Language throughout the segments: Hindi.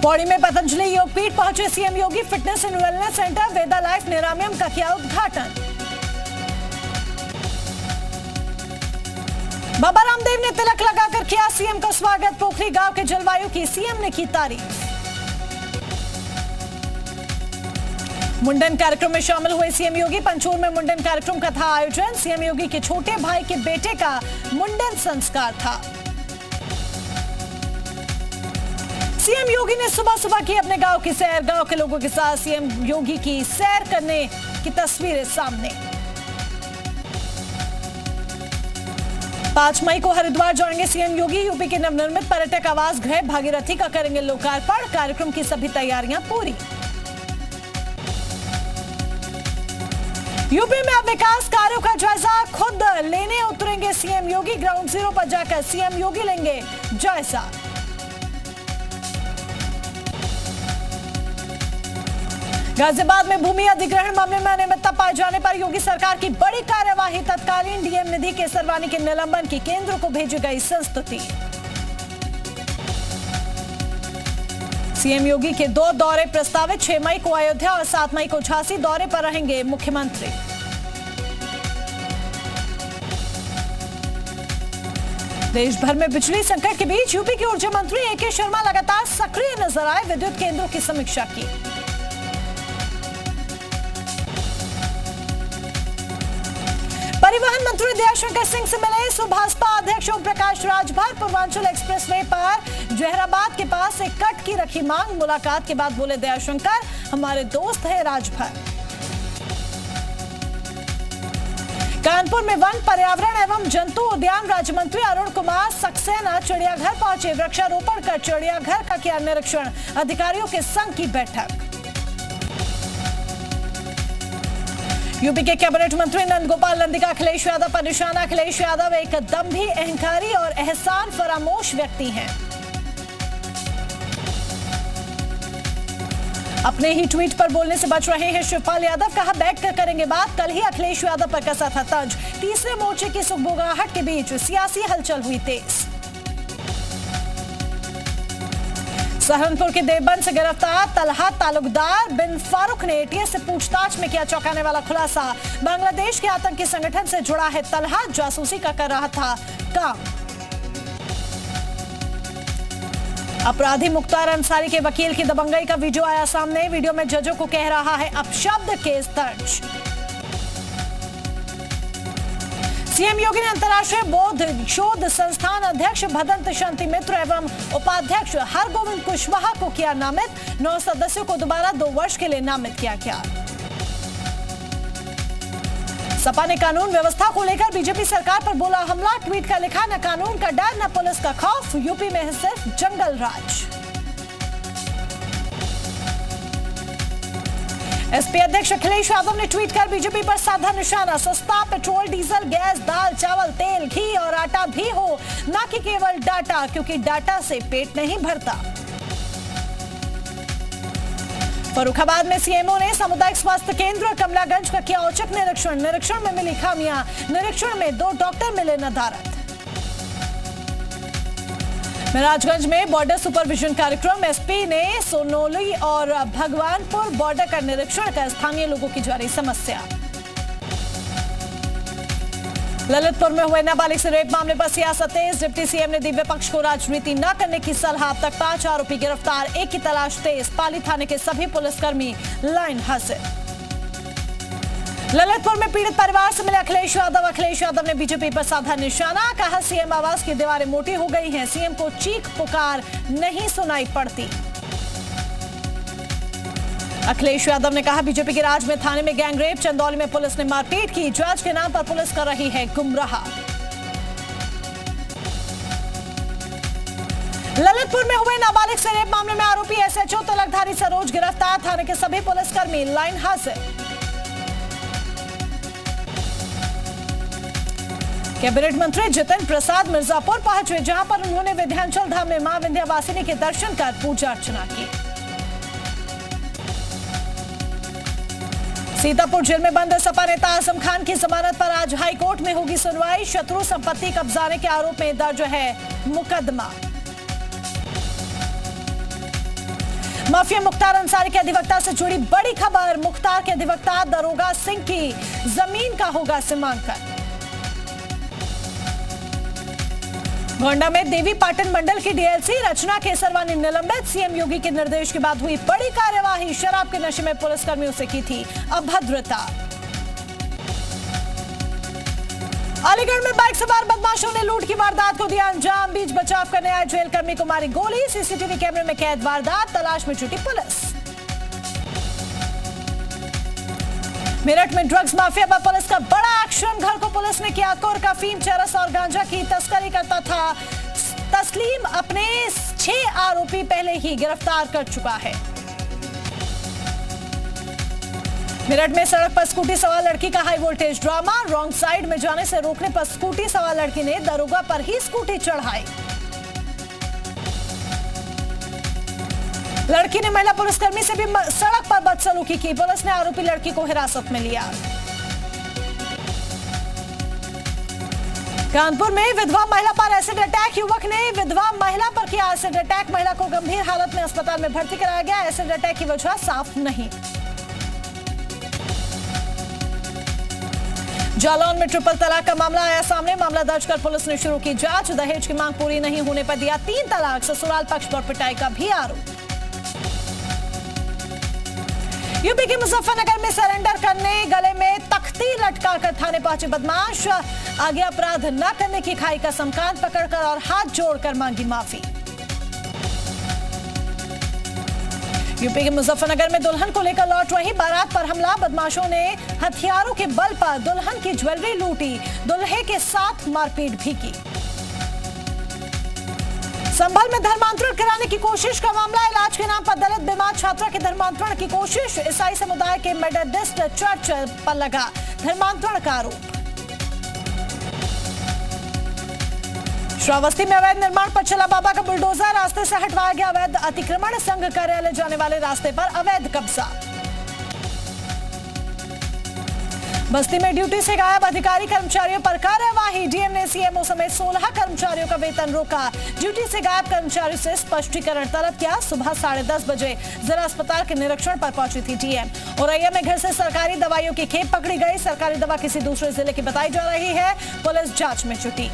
पौड़ी में पतंजलि योगपीठ पहुंचे CM Yogi. Fitness and wellness centre Veda life Niramayam का किया उद्घाटन। बाबा रामदेव ने तिलक लगाकर किया सीएम का स्वागत। पोखरी गांव के जलवायु की सीएम ने की तारीफ। मुंडन कार्यक्रम में शामिल हुए सीएम योगी। पंचूर में मुंडन कार्यक्रम का था आयोजन। सीएम योगी के छोटे भाई के बेटे का मुंडन संस्कार था। सीएम योगी ने सुबह सुबह की अपने गांव की सैर। गांव के लोगों के साथ सीएम योगी की सैर करने की तस्वीरें सामने। 5 मई को हरिद्वार जाएंगे सीएम योगी। यूपी के नवनिर्मित पर्यटक आवास गृह भागीरथी का करेंगे लोकार्पण। कार्यक्रम की सभी तैयारियां पूरी। यूपी में अब विकास कार्यों का जायजा खुद लेने उतरेंगे सीएम योगी। ग्राउंड जीरो पर जाकर सीएम योगी लेंगे जायजा। गाजियाबाद में भूमि अधिग्रहण मामले में अनियमितता पाए जाने पर योगी सरकार की बड़ी कार्यवाही। तत्कालीन डीएम निधि केसरवानी के निलंबन की केंद्र को भेजी गई संस्तुति। सीएम योगी के 2 दौरे प्रस्तावित। 6 मई को अयोध्या और 7 मई को झांसी दौरे पर रहेंगे मुख्यमंत्री। देश भर में बिजली संकट के बीच यूपी के ऊर्जा मंत्री एके शर्मा लगातार सक्रिय नजर आए। विद्युत केंद्रों की समीक्षा की। परिवहन मंत्री दयाशंकर सिंह से मिले सुभाषपा अध्यक्ष ओम प्रकाश राजभर। पूर्वांचल एक्सप्रेसवे पर जहराबाद के पास एक कट की रखी मांग। मुलाकात के बाद बोले दयाशंकर, हमारे दोस्त है राजभर। कानपुर में वन पर्यावरण एवं जंतु उद्यान राज्य मंत्री अरुण कुमार सक्सेना चिड़ियाघर पहुंचे। वृक्षारोपण कर चिड़ियाघर का किया निरीक्षण। अधिकारियों के संग की बैठक। यूपी के कैबिनेट मंत्री नंदगोपाल नंदी का अखिलेश यादव पर निशाना। अखिलेश यादव एक दंभी, अहंकारी और एहसान फरामोश व्यक्ति हैं। अपने ही ट्वीट पर बोलने से बच रहे हैं शिवपाल यादव। कहा, बैठ कर करेंगे बात। कल ही अखिलेश यादव पर कसा था तंज। तीसरे मोर्चे की सुगबुगाहट के बीच सियासी हलचल हुई तेज। सहारनपुर के देवबंद से गिरफ्तार तलहा तालुकदार बिन फारूक ने एटीएस से पूछताछ में किया चौंकाने वाला खुलासा। बांग्लादेश के आतंकी संगठन से जुड़ा है तलहा। जासूसी का कर रहा था काम। अपराधी मुख्तार अंसारी के वकील की दबंगई का वीडियो आया सामने। वीडियो में जजों को कह रहा है अपशब्द केस दर्ज। सीएम योगी ने अंतर्राष्ट्रीय बौद्ध शोध संस्थान अध्यक्ष भदंत शांति मित्र एवं उपाध्यक्ष हरगोविंद कुशवाहा को किया नामित। 9 सदस्यों को दोबारा 2 वर्ष के लिए नामित किया गया। सपा ने कानून व्यवस्था को लेकर बीजेपी सरकार पर बोला हमला। ट्वीट का लिखा, न कानून का डर न पुलिस का खौफ। यूपी में है सिर्फ जंगल राज। एसपी अध्यक्ष अखिलेश यादव ने ट्वीट कर बीजेपी पर साधा निशाना। सस्ता पेट्रोल, डीजल, गैस, दाल, चावल, तेल, घी और आटा भी हो, न कि केवल डाटा, क्योंकि डाटा से पेट नहीं भरता। फर्रुखाबाद में सीएमओ ने सामुदायिक स्वास्थ्य केंद्र कमलागंज का किया औचक निरीक्षण। निरीक्षण में मिली खामियां। निरीक्षण में 2 डॉक्टर मिले नदारद। महराजगंज में बॉर्डर सुपरविजन कार्यक्रम। एसपी ने सोनोली और भगवानपुर बॉर्डर का निरीक्षण कर स्थानीय लोगों की जारी समस्या। ललितपुर में हुए नाबालिग से रेप मामले पर सियासत तेज। डिप्टी सीएम ने दी विपक्ष को राजनीति न करने की सलाह। अब तक 5 आरोपी गिरफ्तार। एक की तलाश तेज। पाली थाने के सभी पुलिसकर्मी लाइन हाजिर। ललितपुर में पीड़ित परिवार से मिले अखिलेश यादव। अखिलेश यादव ने बीजेपी पर साधा निशाना। कहा, सीएम आवास की दीवारें मोटी हो गई हैं। सीएम को चीख पुकार नहीं सुनाई पड़ती। अखिलेश यादव ने कहा, बीजेपी के राज में थाने में गैंगरेप। चंदौली में पुलिस ने मारपीट की। जांच के नाम पर पुलिस कर रही है गुमराह। ललितपुर में हुए नाबालिग से रेप मामले में आरोपी एसएचओ तिलकधारी सरोज गिरफ्तार। थाने के सभी पुलिसकर्मी लाइन हाजिर। कैबिनेट मंत्री जितेंद्र प्रसाद मिर्जापुर पहुंचे, जहां पर उन्होंने विंध्याचल धाम में मां विंध्यवासिनी के दर्शन कर पूजा अर्चना की। सीतापुर जेल में बंद सपा नेता आजम खान की जमानत पर आज हाई कोर्ट में होगी सुनवाई। शत्रु संपत्ति कब्जाने के आरोप में दर्ज है मुकदमा। माफिया मुख्तार अंसारी के अधिवक्ता से जुड़ी बड़ी खबर। मुख्तार के अधिवक्ता दरोगा सिंह की जमीन का होगा सीमांकन। गोंडा में देवी पाटन मंडल की डीएलसी रचना केसरवानी निलंबित। सीएम योगी के निर्देश के बाद हुई बड़ी कार्यवाही। शराब के नशे में पुलिसकर्मियों से की थी अभद्रता। अलीगढ़ में बाइक सवार बदमाशों ने लूट की वारदात को दिया अंजाम। बीच बचाव करने आए जेल कर्मी को मारी गोली। सीसीटीवी कैमरे में कैद वारदात। तलाश में जुटी पुलिस। मेरठ में ड्रग्स माफिया पर पुलिस का बड़ा एक्शन। घर को पुलिस ने किया कोर। अफीम, चरस और गांजा की तस्करी करता था तस्लीम। अपने 6 आरोपी पहले ही गिरफ्तार कर चुका है। मेरठ में सड़क पर स्कूटी सवार लड़की का high voltage drama. Wrong side में जाने से रोकने पर स्कूटी सवार लड़की ने दरोगा पर ही स्कूटी चढ़ाई। लड़की ने महिला पुलिसकर्मी से भी सड़क पर बदसलूकी की। पुलिस ने आरोपी लड़की को हिरासत में लिया। कानपुर में विधवा महिला पर एसिड अटैक। युवक ने विधवा महिला पर किया एसिड अटैक। महिला को गंभीर हालत में अस्पताल में भर्ती कराया गया। एसिड अटैक की वजह साफ नहीं। जालौन में ट्रिपल तलाक का मामला आया सामने। मामला दर्ज कर पुलिस ने शुरू की जांच। दहेज की मांग पूरी नहीं होने पर दिया 3 तलाक। ससुराल पक्ष पर पिटाई का भी आरोप। यूपी के मुजफ्फरनगर में सरेंडर करने गले में तख्ती लटकाकर थाने पहुंचे बदमाश। आगे अपराध न करने की खाई कसम। कान पकड़कर और हाथ जोड़कर मांगी माफी। यूपी के मुजफ्फरनगर में दुल्हन को लेकर लौट रही बारात पर हमला। बदमाशों ने हथियारों के बल पर दुल्हन की ज्वेलरी लूटी। दुल्हे के साथ मारपीट भी की। संभल में धर्मांतरण कराने की कोशिश का मामला। इलाज के नाम पर दलित बीमार छात्रा के धर्मांतरण की कोशिश। ईसाई समुदाय के मेथोडिस्ट चर्च पर लगा धर्मांतरण का आरोप। श्रावस्ती में अवैध निर्माण पर चला बाबा का बुलडोजर। रास्ते से हटवाया गया अवैध अतिक्रमण। संघ कार्यालय जाने वाले रास्ते पर अवैध कब्जा। बस्ती में ड्यूटी से गायब अधिकारी कर्मचारियों पर कार्यवाही। डीएम ने सीएमओ समेत 16 कर्मचारियों का वेतन रोका। ड्यूटी से गायब कर्मचारियों से स्पष्टीकरण तलब किया। सुबह 10:30 बजे जिला अस्पताल के निरीक्षण पर पहुंची थी डीएम। औरैया में घर से सरकारी दवाइयों की खेप पकड़ी गई। सरकारी दवा किसी दूसरे जिले की बताई जा रही है। पुलिस जांच में जुटी।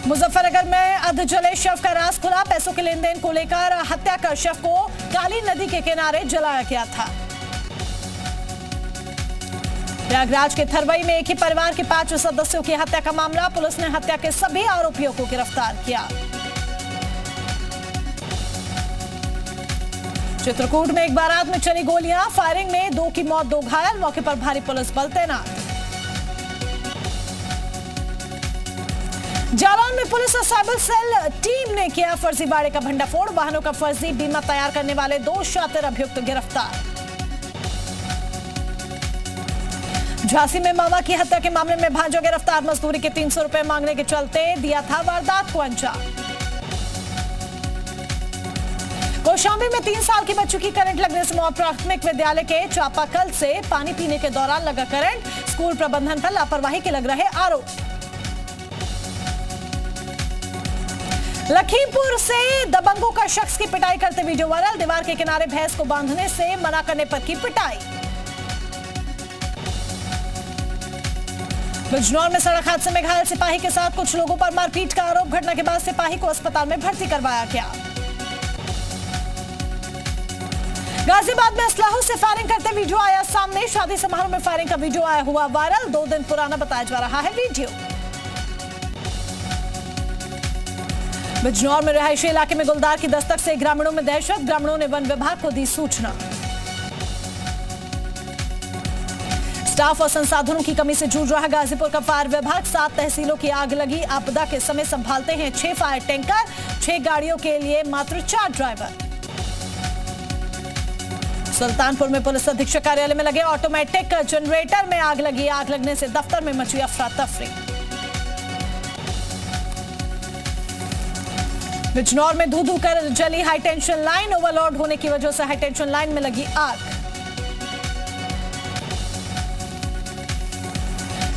मुजफ्फरनगर में अधजले शव का राज खुला। पैसों के लेन देन को लेकर हत्या कर शव को काली नदी के किनारे जलाया गया था। प्रयागराज के थरवई में एक ही परिवार के 5 सदस्यों की हत्या का मामला। पुलिस ने हत्या के सभी आरोपियों को गिरफ्तार किया। चित्रकूट में एक बारात में चली गोलियां। फायरिंग में 2 की मौत 2 घायल। मौके पर भारी पुलिस बल तैनात। जालौन में पुलिस और साइबर सेल टीम ने किया फर्जीवाड़े का भंडाफोड़। वाहनों का फर्जी बीमा तैयार करने वाले 2 शातिर अभियुक्त गिरफ्तार। झांसी में मामा की हत्या के मामले में भांजा गिरफ्तार। मजदूरी के 300 रुपए मांगने के चलते दिया था वारदात को अंजाम। कौशाम्बी में 3 साल की बच्ची की करंट लगने से मौत। प्राथमिक विद्यालय के चापाकल से पानी पीने के दौरान लगा करंट। स्कूल प्रबंधन पर लापरवाही के लग रहे आरोप। लखीमपुर से दबंगों का शख्स की पिटाई करते वीडियो वायरल। दीवार के किनारे भैंस को बांधने से मना करने पर की पिटाई। बिजनौर में सड़क हादसे में घायल सिपाही के साथ कुछ लोगों पर मारपीट का आरोप। घटना के बाद सिपाही को अस्पताल में भर्ती करवाया गया। गाजियाबाद में असलाहों से फायरिंग करते वीडियो आया सामने। शादी समारोह में फायरिंग का वीडियो आया हुआ वायरल। 2 दिन पुराना बताया जा रहा है वीडियो। बिजनौर में रिहायशी इलाके में गुलदार की दस्तक से ग्रामीणों में दहशत। ग्रामीणों ने वन विभाग को दी सूचना। स्टाफ और संसाधनों की कमी से जूझ रहा गाजीपुर का फायर विभाग। 7 तहसीलों की आग लगी। आपदा के समय संभालते हैं 6 फायर टैंकर। 6 गाड़ियों के लिए मात्र 4 ड्राइवर। सुल्तानपुर में पुलिस अधीक्षक कार्यालय में लगे ऑटोमेटिक जनरेटर में आग लगी। आग लगने से दफ्तर में मची अफरा तफरी। बिजनौर में धू धू कर जली हाईटेंशन लाइन। ओवरलोड होने की वजह से हाईटेंशन लाइन में लगी आग।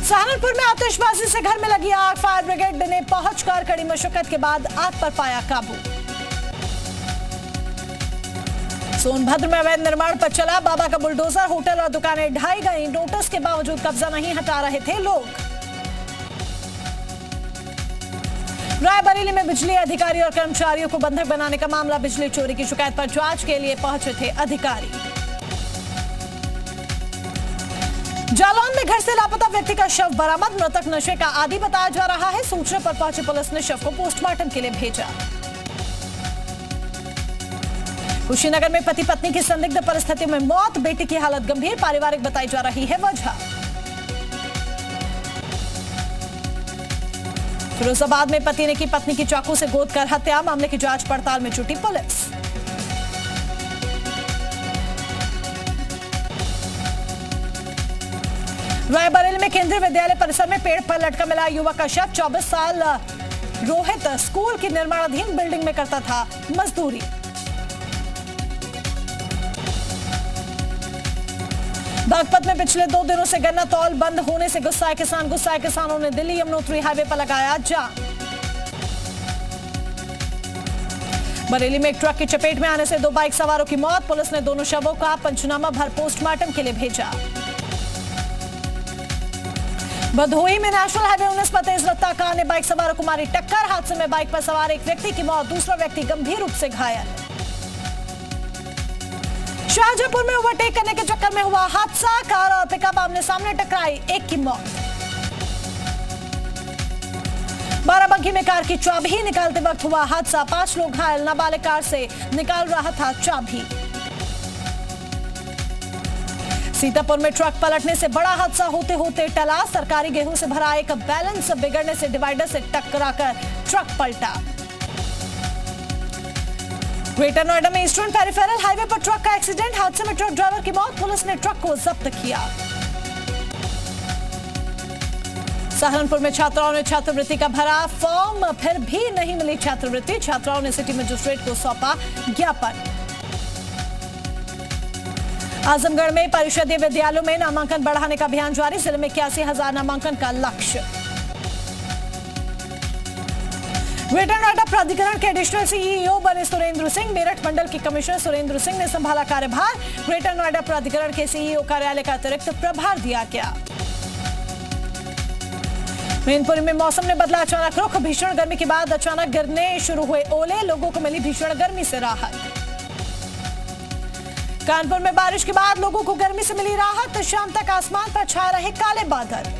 सहारनपुर में आतिशबाजी से घर में लगी आग। फायर ब्रिगेड ने पहुंचकर कड़ी मशक्कत के बाद आग पर पाया काबू। सोनभद्र में अवैध निर्माण पर चला बाबा का बुलडोजर, होटल और दुकानें ढाई गई। नोटिस के बावजूद कब्जा नहीं हटा रहे थे लोग। रायबरेली में बिजली अधिकारी और कर्मचारियों को बंधक बनाने का मामला, बिजली चोरी की शिकायत पर जांच के लिए पहुंचे थे अधिकारी। जालौन में घर से लापता व्यक्ति का शव बरामद, मृतक नशे का आदी बताया जा रहा है। सूचना पर पहुंची पुलिस ने शव को पोस्टमार्टम के लिए भेजा। कुशीनगर में पति पत्नी की संदिग्ध परिस्थिति में मौत, बेटी की हालत गंभीर, पारिवारिक बताई जा रही है वजह। फिरोजाबाद में पति ने की पत्नी की चाकू से गोद कर हत्या, मामले की जांच पड़ताल में जुटी पुलिस। रायबरेली में केंद्रीय विद्यालय परिसर में पेड़ पर लटका मिला युवक का शव। 24 साल रोहित स्कूल की निर्माणाधीन बिल्डिंग में करता था मजदूरी। बागपत में पिछले 2 दिनों से गन्ना तौल बंद होने से गुस्साए किसानों ने दिल्ली यमुनोत्री हाईवे पर लगाया जाम। बरेली में एक ट्रक की चपेट में आने से 2 बाइक सवारों की मौत, पुलिस ने दोनों शवों का पंचनामा भर पोस्टमार्टम के लिए भेजा। भदोही में नेशनल हाईवे 19 पर तेज रफ्तार कार ने बाइक सवारों को मारी टक्कर, हादसे में बाइक पर सवार एक व्यक्ति की मौत, दूसरा व्यक्ति गंभीर रूप से घायल। शाहजहांपुर में ओवरटेक करने के चक्कर में हुआ हादसा, कार और पिकअप आमने सामने टकराई, एक की मौत। बाराबंकी में कार की चाबी निकालते वक्त हुआ हादसा, 5 लोग घायल, नाबालिग कार से निकाल रहा था चाबी। सीतापुर में ट्रक पलटने से बड़ा हादसा होते होते टला, सरकारी गेहूं से भरा एक बैलेंस बिगड़ने से डिवाइडर से टकराकर ट्रक पलटा। ग्रेटर नोएडा में ईस्टर्न पेरिफेरल हाईवे पर ट्रक का एक्सीडेंट, हादसे में ट्रक ड्राइवर की मौत, पुलिस ने ट्रक को जब्त किया। सहारनपुर में छात्राओं ने छात्रवृत्ति का भरा फॉर्म, फिर भी नहीं मिली छात्रवृत्ति, छात्राओं ने सिटी मजिस्ट्रेट को सौंपा ज्ञापन। आजमगढ़ में परिषदीय विद्यालयों में नामांकन बढ़ाने का अभियान जारी, जिले में 81,000 नामांकन का लक्ष्य। ग्रेटर नोएडा प्राधिकरण के एडिशनल सीईओ बने सुरेंद्र सिंह, मेरठ मंडल के कमिश्नर सुरेंद्र सिंह ने संभाला कार्यभार, ग्रेटर नोएडा प्राधिकरण के सीईओ कार्यालय का अतिरिक्त प्रभार दिया गया। मैनपुरी में मौसम ने बदला अचानक रुख, भीषण गर्मी के बाद अचानक गिरने शुरू हुए ओले, लोगों को मिली भीषण गर्मी से राहत। कानपुर में बारिश के बाद लोगों को गर्मी से मिली राहत, शाम तक आसमान पर छाए रहे काले बादल।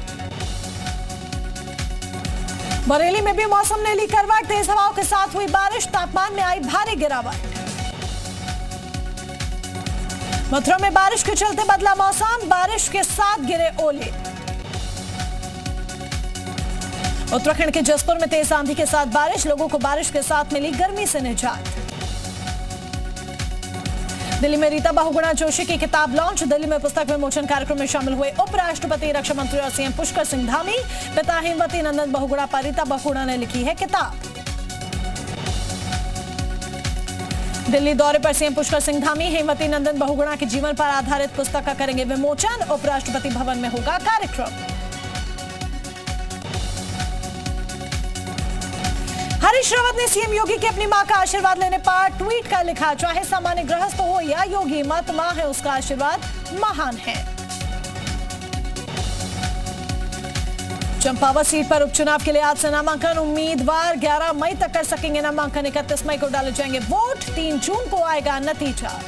बरेली में भी मौसम ने ली करवट, तेज हवाओं के साथ हुई बारिश, तापमान में आई भारी गिरावट। मथुरा में बारिश के चलते बदला मौसम, बारिश के साथ गिरे ओले। उत्तराखंड के जसपुर में तेज आंधी के साथ बारिश, लोगों को बारिश के साथ मिली गर्मी से निजात। दिल्ली में रीता बहुगुणा जोशी की किताब लॉन्च, दिल्ली में पुस्तक विमोचन कार्यक्रम में शामिल हुए उपराष्ट्रपति, रक्षा मंत्री और सीएम पुष्कर सिंह धामी। पिता हेमवती नंदन बहुगुणा पर रीता बहुगुणा ने लिखी है किताब। दिल्ली दौरे पर सीएम पुष्कर सिंह धामी हेमवती नंदन बहुगुणा के जीवन पर आधारित पुस्तक का करेंगे विमोचन, उपराष्ट्रपति भवन में होगा कार्यक्रम। हरीश रावत ने सीएम योगी की अपनी मां का आशीर्वाद लेने पर ट्वीट कर लिखा, चाहे सामान्य गृहस्थ हो या योगी, मत मां है उसका आशीर्वाद महान है। चंपावत सीट पर उपचुनाव के लिए आज से नामांकन, उम्मीदवार 11 मई तक कर सकेंगे नामांकन, 31 मई को डाले जाएंगे वोट, 3 जून को आएगा नतीजा।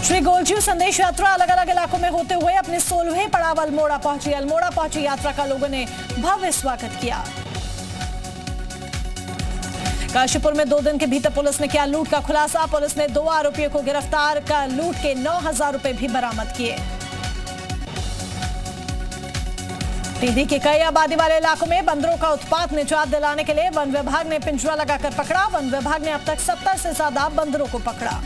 श्री गोलजीव संदेश यात्रा अलग अलग इलाकों में होते हुए अपने 16वें पड़ाव अल्मोड़ा पहुंची यात्रा का लोगों ने भव्य स्वागत किया। काशीपुर में 2 दिन के भीतर पुलिस ने किया लूट का खुलासा, पुलिस ने 2 आरोपियों को गिरफ्तार कर लूट के 9,000 रुपए भी बरामद किए। टिहरी के कई आबादी वाले इलाकों में बंदरों का उत्पात निजात दिलाने के लिए वन विभाग ने पिंजरा लगाकर पकड़ा, वन विभाग ने अब तक 70 से ज्यादा बंदरों को पकड़ा।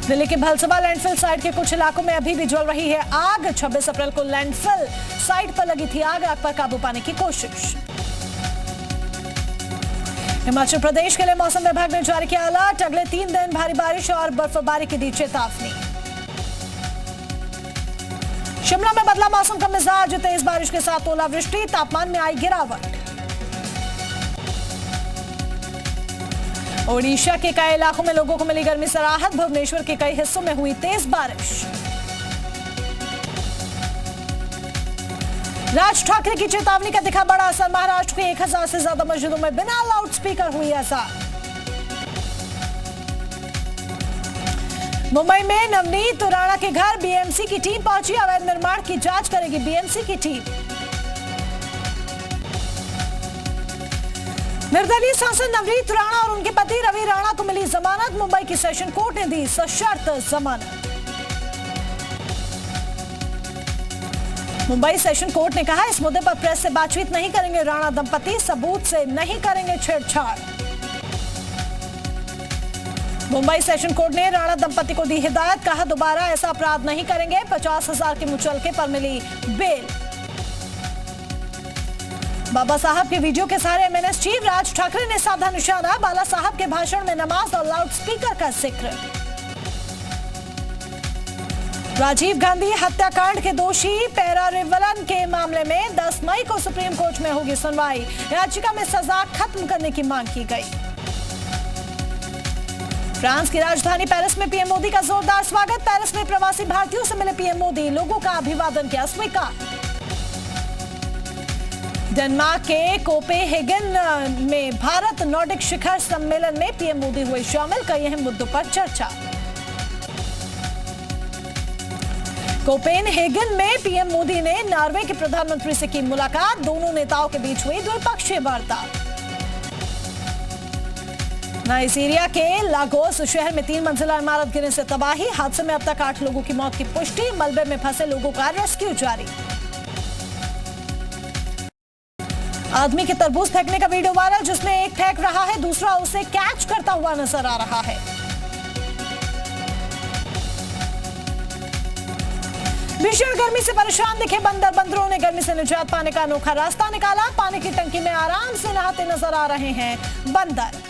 दिल्ली के भलसवा लैंडफिल साइट के कुछ इलाकों में अभी भी जल रही है आग, 26 अप्रैल को लैंडफिल साइट पर लगी थी आग पर काबू पाने की कोशिश। हिमाचल प्रदेश के लिए मौसम विभाग ने जारी किया अलर्ट, अगले 3 दिन भारी बारिश और बर्फबारी की दी चेतावनी। शिमला में बदला मौसम का मिजाज, तेज बारिश के साथ ओलावृष्टि, तापमान में आई गिरावट। ओडिशा के कई इलाकों में लोगों को मिली गर्मी से राहत। भुवनेश्वर के कई हिस्सों में हुई तेज बारिश। राज ठाकरे की चेतावनी का दिखा बड़ा असर। महाराष्ट्र के 1000 से ज्यादा मस्जिदों में बिना लाउडस्पीकर हुई अजान। मुंबई में नवनीत राणा के घर बीएमसी की टीम पहुंची। अवैध निर्माण की जांच करेगी बीएमसी की टीम। निर्दलीय सांसद नवनीत राणा और उनके पति रवि राणा को मिली जमानत। मुंबई की सेशन कोर्ट ने दी सशर्त जमानत। मुंबई सेशन कोर्ट ने कहा, इस मुद्दे पर प्रेस से बातचीत नहीं करेंगे राणा दंपति, सबूत से नहीं करेंगे छेड़छाड़। मुंबई सेशन कोर्ट ने राणा दंपति को दी हिदायत। कहा, दोबारा ऐसा अपराध नहीं करेंगे। 50,000 के मुचलके पर मिली बेल। बाबा साहब के वीडियो के सहारे एमएनएस चीफ राज ठाकरे ने साधा निशाना। बाला साहब के भाषण में नमाज और लाउडस्पीकर का जिक्र। राजीव गांधी हत्याकांड के दोषी पैरारिवलन के मामले में 10 मई को सुप्रीम कोर्ट में होगी सुनवाई। याचिका में सजा खत्म करने की मांग की गई। फ्रांस की राजधानी पेरिस में पीएम मोदी का जोरदार स्वागत। पेरिस में प्रवासी भारतीयों से मिले पीएम मोदी, लोगों का अभिवादन किया स्वीकार। डेनमार्क के कोपेनहेगन में भारत नॉर्डिक शिखर सम्मेलन में पीएम मोदी हुए शामिल। कई अहम मुद्दों पर चर्चा। कोपेनहेगन में पीएम मोदी ने नॉर्वे के प्रधानमंत्री से की मुलाकात। दोनों नेताओं के बीच हुई द्विपक्षीय वार्ता। नाइजीरिया के लागोस शहर में 3 मंजिला इमारत गिरने से तबाही। हादसे में अब तक 8 लोगों की मौत की पुष्टि। मलबे में फंसे लोगों का रेस्क्यू जारी। आदमी के तरबूज फेंकने का वीडियो वायरल, जिसमें एक फेंक रहा है, दूसरा उसे कैच करता हुआ नजर आ रहा है। भीषण गर्मी से परेशान दिखे बंदर। बंदरों ने गर्मी से निजात पाने का अनोखा रास्ता निकाला। पानी की टंकी में आराम से नहाते नजर आ रहे हैं बंदर।